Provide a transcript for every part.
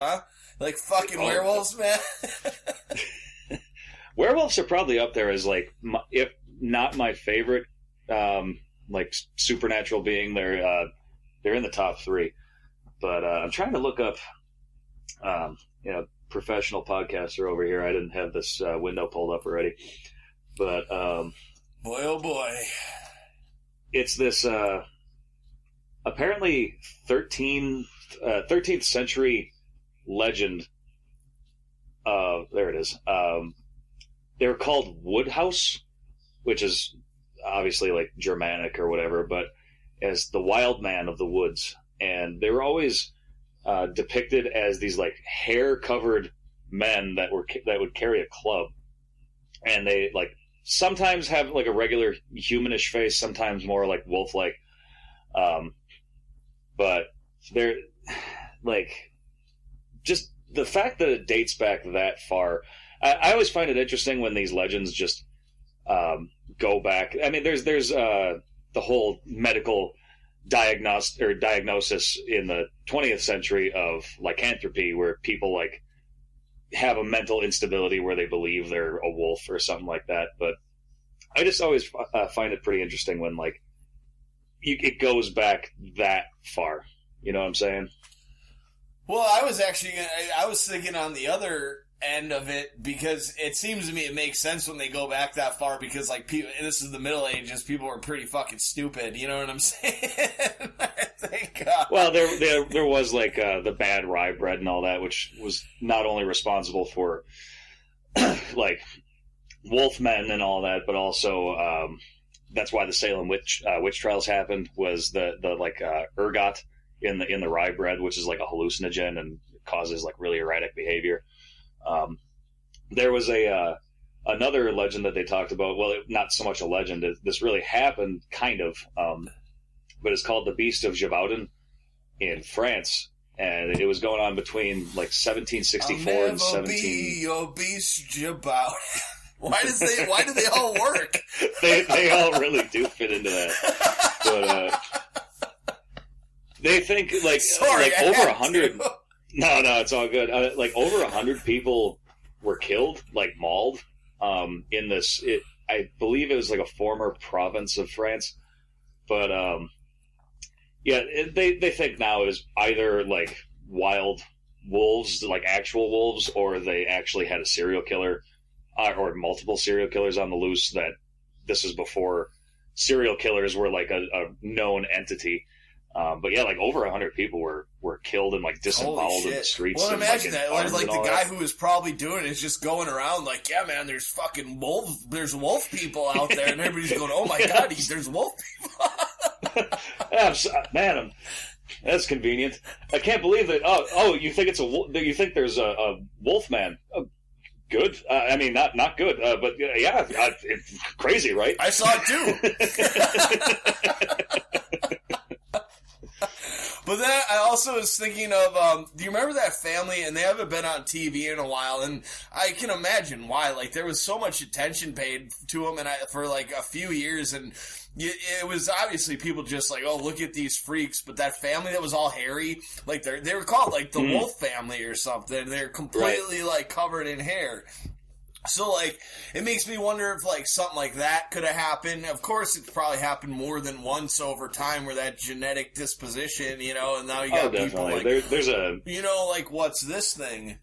huh? Like fucking werewolves, man. Werewolves are probably up there as like, if not my favorite, like supernatural being. They're in the top 3. But I'm trying to look up, professional podcaster over here. I didn't have this window pulled up already, but boy, oh boy, it's this apparently 13th century legend. There it is. They were called Woodhouse, which is obviously like Germanic or whatever, but as the wild man of the woods. And they were always depicted as these like hair-covered men that would carry a club, and they like sometimes have like a regular humanish face, sometimes more like wolf-like. But they're like, just the fact that it dates back that far. I always find it interesting when these legends just go back. I mean, there's the whole medical diagnosis in the 20th century of lycanthropy, where people like have a mental instability where they believe they're a wolf or something like that. But I just always find it pretty interesting when like it goes back that far. You know what I'm saying? Well, I was thinking on the other end of it, because it seems to me it makes sense when they go back that far, because like people, this is the Middle Ages, people were pretty fucking stupid, you know what I'm saying? I think, well, there was like the bad rye bread and all that, which was not only responsible for like wolfmen and all that, but also that's why the Salem witch trials happened, was the ergot in the rye bread, which is like a hallucinogen and causes like really erratic behavior. There was another legend that they talked about. Well, not so much a legend. This really happened, kind of. But it's called the Beast of Gévaudan in France, and it was going on between like 1764 and 17. Be your Beast Gévaudan. Why do they all work? they all really do fit into that. But they think like over 100. No, it's all good. Like over 100 people were killed, like mauled, in this. I believe it was like a former province of France, but they think now it was either like wild wolves, like actual wolves, or they actually had a serial killer or multiple serial killers on the loose. That this is before serial killers were like a known entity. But yeah, like over 100 people were killed and like disemboweled in the streets. Well, imagine that. Like the guy who was probably doing it is just going around like, yeah, man, there's fucking wolf people out there, and everybody's going, oh my god, there's wolf people. Yeah, man, that's convenient. I can't believe that. Oh, you think you think there's a wolf man? Good. I mean, not good, but yeah, it's crazy, right? I saw it too. But then I also was thinking of, do you remember that family? And they haven't been on TV in a while, and I can imagine why. Like, there was so much attention paid to them for like a few years, and it was obviously people just like, oh, look at these freaks. But that family that was all hairy, like they were called like the Wolf family or something. They're completely like covered in hair. So, like, it makes me wonder if, like, something like that could have happened. Of course, it's probably happened more than once over time, where that genetic disposition, you know, and now you got people like, there's a, you know, like, what's this thing?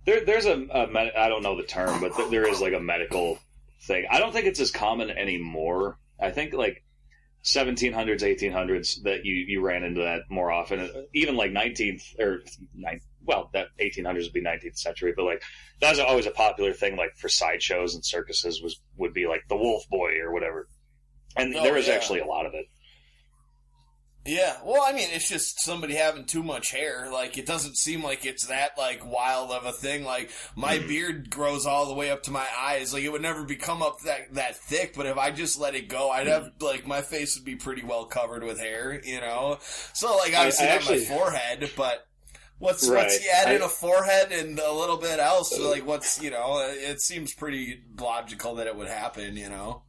There's I don't know the term, but there is, like, a medical thing. I don't think it's as common anymore. I think, like, 1700s, 1800s, that you ran into that more often. Even, like, that 1800s would be 19th century, but, like, that was always a popular thing, like, for sideshows and circuses would be, like, the wolf boy or whatever. And there was actually a lot of it. Yeah, well, I mean, it's just somebody having too much hair. Like, it doesn't seem like it's that, like, wild of a thing. Like, my beard grows all the way up to my eyes. Like, it would never become up that thick, but if I just let it go, I'd have, like, my face would be pretty well covered with hair, you know? So, like, obviously not my forehead, but what's you add in a forehead and a little bit else, like, what's, you know, it seems pretty logical that it would happen, you know?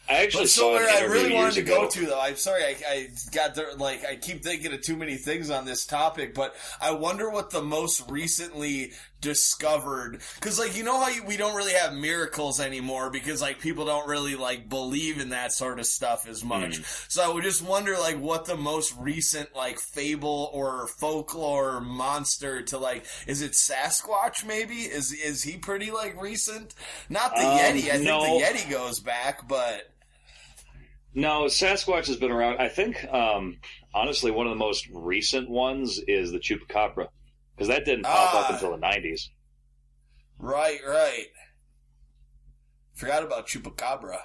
I actually But saw somewhere an I interview really wanted to years ago. go to, though. I'm sorry, I got there, like, I keep thinking of too many things on this topic, but I wonder what the most recently discovered, because, like, you know how we don't really have miracles anymore because, like, people don't really, like, believe in that sort of stuff as much. So I would just wonder, like, what the most recent, like, fable or folklore monster to, like, is it Sasquatch, maybe? Is he pretty, like, recent? Not the Yeti. I think the Yeti goes back, but... No, Sasquatch has been around. I think, honestly, one of the most recent ones is the Chupacabra, because that didn't pop up until the 90s. Right. Forgot about Chupacabra.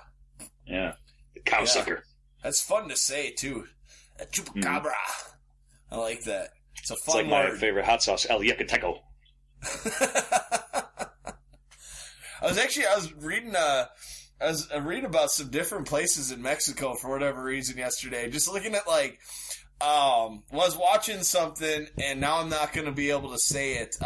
Yeah. The cow sucker. That's fun to say, too. A Chupacabra. I like that. It's a fun word. It's like word. my favorite hot sauce, El Yucateco. I was reading about some different places in Mexico for whatever reason yesterday. Just looking at, like, was watching something, and now I'm not going to be able to say it.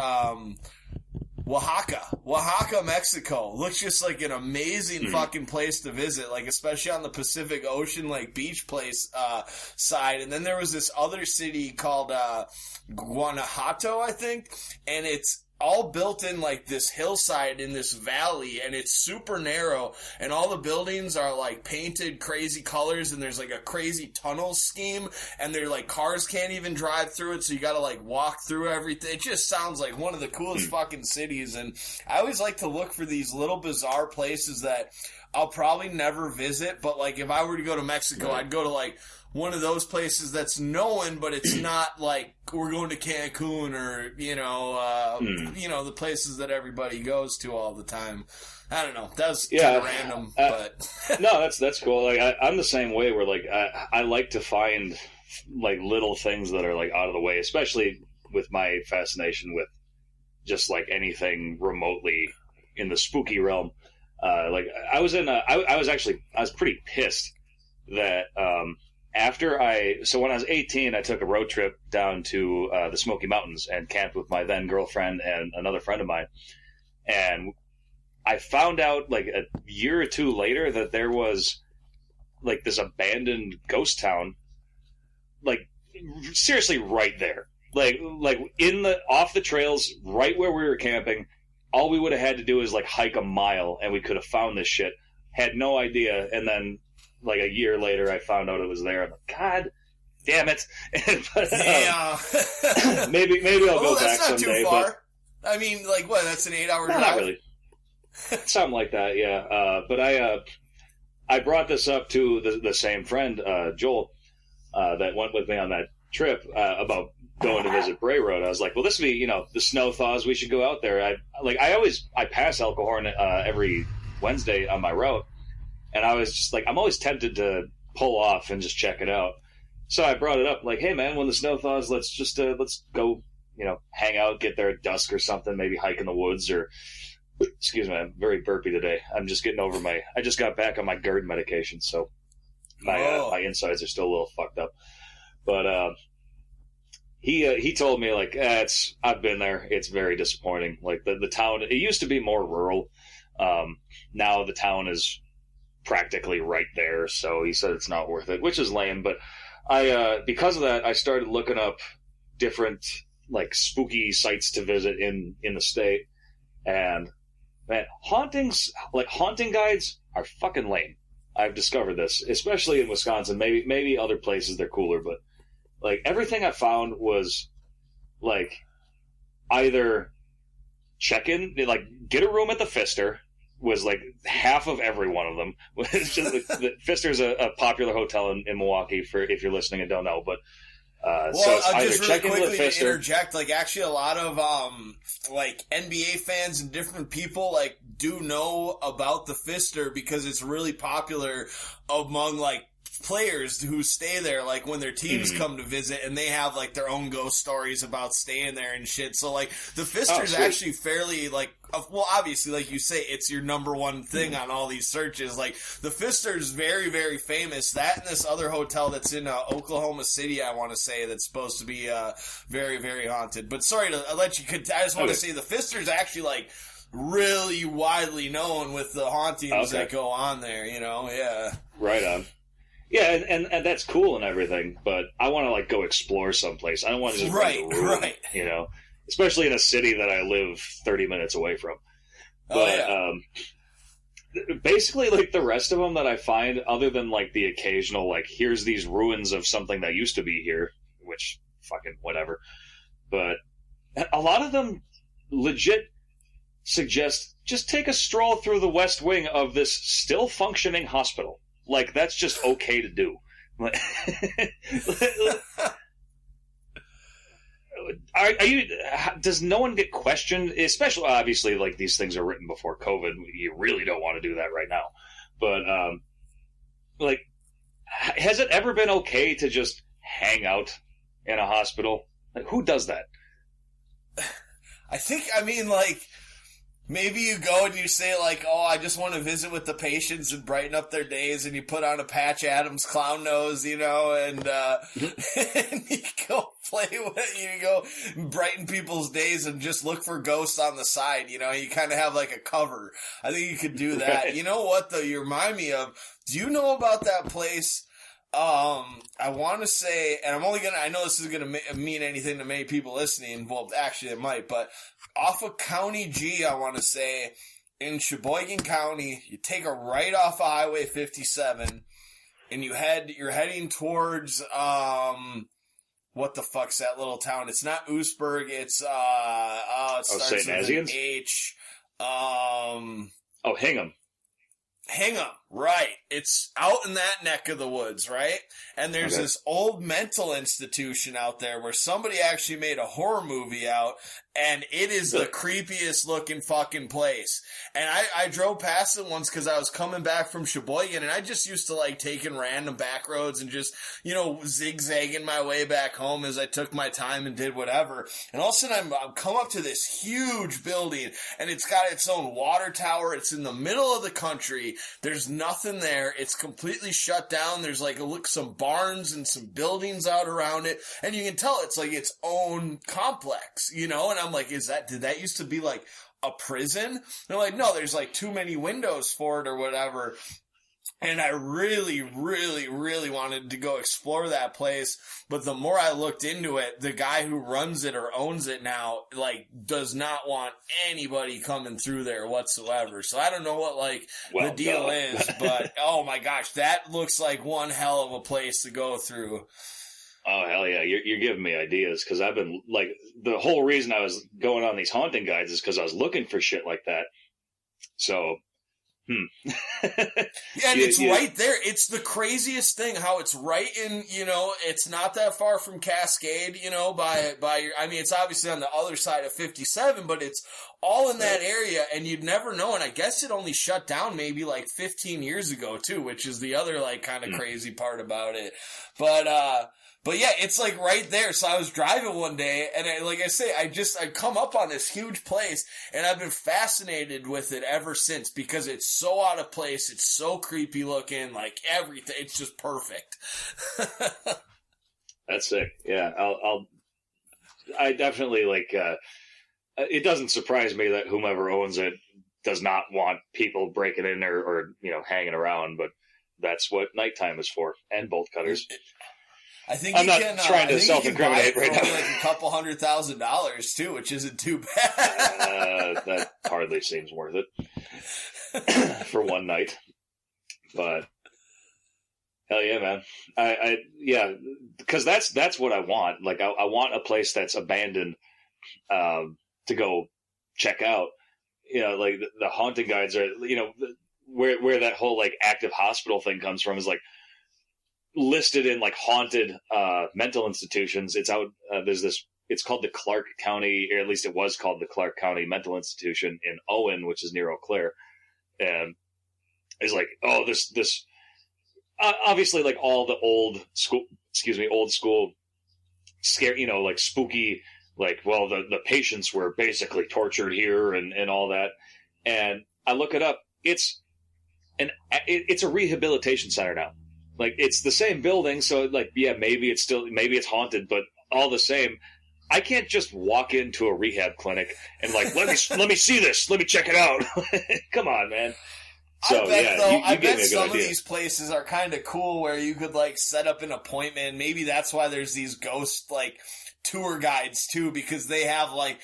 Oaxaca, Mexico. Looks just like an amazing fucking place to visit, like, especially on the Pacific Ocean, like, beach place, side. And then there was this other city called, Guanajuato, I think, and it's all built in, like, this hillside in this valley, and it's super narrow, and all the buildings are, like, painted crazy colors, and there's, like, a crazy tunnel scheme, and they're, like, cars can't even drive through it, so you gotta, like, walk through everything. It just sounds like one of the coolest fucking cities, and I always like to look for these little bizarre places that I'll probably never visit, but, like, if I were to go to Mexico, I'd go to, like, one of those places that's known, but it's not like we're going to Cancun or, the places that everybody goes to all the time. I don't know. That was kind of random, but no, that's cool. Like I'm the same way. Where like I like to find like little things that are like out of the way, especially with my fascination with just like anything remotely in the spooky realm. Like I was pretty pissed that. When I was 18, I took a road trip down to the Smoky Mountains and camped with my then girlfriend and another friend of mine. And I found out like a year or two later that there was like this abandoned ghost town, like seriously right there, like off the trails, right where we were camping. All we would have had to do is like hike a mile, and we could have found this shit. Had no idea, and then. Like a year later, I found out it was there. I'm like, God damn it! But, maybe I'll go back someday. That's not too far. But, I mean, like what? That's an 8-hour drive. Not really. Something like that, yeah. But I brought this up to the same friend, Joel, that went with me on that trip about going to visit Bray Road. I was like, well, this would be, the snow thaws. We should go out there. I pass Elkhorn every Wednesday on my route. And I was just like, I'm always tempted to pull off and just check it out. So I brought it up, like, hey man, when the snow thaws, let's go, hang out, get there at dusk or something, maybe hike in the woods or, excuse me, I'm very burpy today. I'm just getting over I just got back on my GERD medication, so my insides are still a little fucked up. But he told me, like, I've been there, it's very disappointing. Like, the town, it used to be more rural. Now the town is practically right there, so he said it's not worth it, which is lame. But I because of that, I started looking up different like spooky sites to visit in the state, and man, haunting guides are fucking lame. I've discovered this, especially in Wisconsin. Maybe other places they're cooler, but like everything I found was like either check in, like get a room at the Pfister. Was like half of every one of them. It's just the Pfister's a popular hotel in Milwaukee for if you're listening and don't know. But so I'll just really quickly to interject. Like actually, a lot of like NBA fans and different people like do know about the Pfister because it's really popular among like players who stay there, like when their teams come to visit, and they have like their own ghost stories about staying there and shit. So like the Pfister's actually fairly like, well, obviously, like you say, it's your number one thing on all these searches. Like the Pfister's very, very famous. That and this other hotel that's in Oklahoma City, I want to say, that's supposed to be very, very haunted. But sorry to let you. I just want to say the Pfister's actually like really widely known with the hauntings that go on there, yeah. Right on. Yeah, and that's cool and everything, but I want to, like, go explore someplace. I don't want to just rent a room, especially in a city that I live 30 minutes away from. But, basically, like, the rest of them that I find, other than, like, the occasional, like, here's these ruins of something that used to be here, which, fucking whatever, but a lot of them legit suggest just take a stroll through the west wing of this still functioning hospital. Like, that's just okay to do. Does no one get questioned? Especially, obviously, like, these things are written before COVID. You really don't want to do that right now. But, like, has it ever been okay to just hang out in a hospital? Like, who does that? Maybe you go and you say, like, oh, I just want to visit with the patients and brighten up their days, and you put on a Patch Adams clown nose, and and you go play with it, you go brighten people's days and just look for ghosts on the side, you kind of have, like, a cover. I think you could do that. Right. You know what, though, you remind me of, do you know about that place? I want to say, and I know this isn't going to mean anything to many people listening. Well, actually it might, but off of County G, I want to say, in Sheboygan County, you take a right off of Highway 57, and you're heading towards, what the fuck's that little town? It's not Oostburg, it starts with an H. Hingham. Hingham, right. It's out in that neck of the woods, right? And there's this old mental institution out there where somebody actually made a horror movie out, and it is the creepiest looking fucking place. And I drove past it once because I was coming back from Sheboygan, and I just used to like taking random back roads and just, zigzagging my way back home as I took my time and did whatever. And all of a sudden I'm come up to this huge building, and it's got its own water tower. It's in the middle of the country. There's nothing there. It's completely shut down. There's like some barns and some buildings out around it, and you can tell it's like its own complex, and I'm like, did that used to be like a prison? They're like, no, there's like too many windows for it or whatever. And I really, really, really wanted to go explore that place. But the more I looked into it, the guy who runs it or owns it now, like, does not want anybody coming through there whatsoever. So I don't know what, the deal is. But, oh my gosh, that looks like one hell of a place to go through. Oh, hell yeah. You're giving me ideas, because I've been, like, the whole reason I was going on these haunting guides is because I was looking for shit like that. So... Yeah, and it's right there. It's the craziest thing how it's right in, it's not that far from Cascade, it's obviously on the other side of 57, but it's all in that area, and you'd never know. And I guess it only shut down maybe like 15 years ago too, which is the other like kind of crazy part about it. But yeah, it's like right there. So I was driving one day, and I come up on this huge place, and I've been fascinated with it ever since because it's so out of place. It's so creepy looking, like everything. It's just perfect. That's sick. Yeah, I definitely it doesn't surprise me that whomever owns it does not want people breaking in or hanging around, but that's what nighttime is for, and bolt cutters. I think I'm not trying to self-incriminate right now. Like a couple $100,000 too, which isn't too bad. That hardly seems worth it for one night. But hell yeah, man! Because that's what I want. Like I want a place that's abandoned to go check out. Like the haunting guides are. Where that whole like active hospital thing comes from is like. Listed in like haunted mental institutions. It's out. It's called the Clark County, or at least it was called the Clark County Mental Institution in Owen, which is near Eau Claire. And it's like, this obviously like all the old school scare, like spooky, like, well, the patients were basically tortured here and all that. And I look it up. It's a rehabilitation center now. Like, it's the same building, so, like, yeah, maybe it's haunted, but all the same, I can't just walk into a rehab clinic and like let me see this, let me check it out. Come on, man. So, I bet some of these places are kind of cool where you could like set up an appointment. Maybe that's why there's these ghost like tour guides too, because they have like